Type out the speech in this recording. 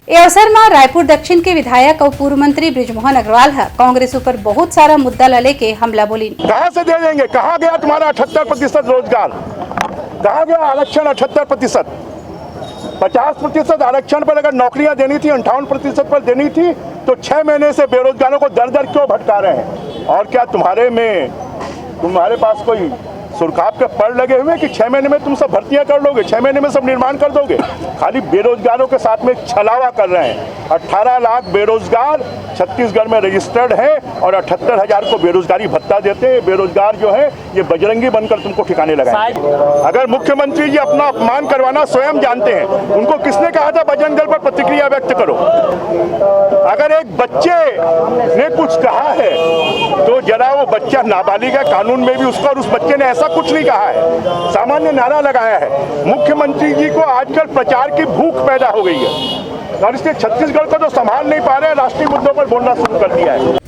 ए अवसर में रायपुर दक्षिण के विधायक और पूर्व मंत्री बृजमोहन अग्रवाल है कांग्रेस ऊपर बहुत सारा मुद्दा ला लेके हमला बोली। कहाँ से दे देंगे? कहाँ गया तुम्हारा 78% रोजगार? कहाँ गया आरक्षण? 78%, 50% आरक्षण पर अगर नौकरियां देनी थी, 58% पर देनी थी, तो 6 महीने से बेरोजगारों को दर दर क्यों भटका रहे हैं? और क्या तुम्हारे पास कोई सुरखाब के पड़ लगे हुए कि 6 महीने में तुम सब भर्तियां कर लोगे, 6 महीने में सब निर्माण कर दोगे? खाली बेरोजगारों के साथ में छलावा कर रहे हैं। 18 लाख बेरोजगार छत्तीसगढ़ में रजिस्टर्ड है और 78,000 को बेरोजगारी भत्ता देते हैं। बेरोजगार जो है ये बजरंगी बनकर तुमको ठिकाने लगाएंगे। अगर मुख्यमंत्री जी अपना अपमान करवाना स्वयं जानते हैं, उनको किसने कहा था बजरंग दल पर प्रतिक्रिया व्यक्त करो? अगर एक बच्चे ने कुछ कहा है तो जरा वो बच्चा नाबालिग है, कानून में भी उसका, और उस बच्चे ने ऐसा कुछ नहीं कहा है, सामान्य नारा लगाया है। मुख्यमंत्री जी को आजकल प्रचार की भूख पैदा हो गई है और इसलिए छत्तीसगढ़ को तो संभाल नहीं पा रहे हैं, राष्ट्रीय मुद्दों पर बोलना शुरू कर दिया है।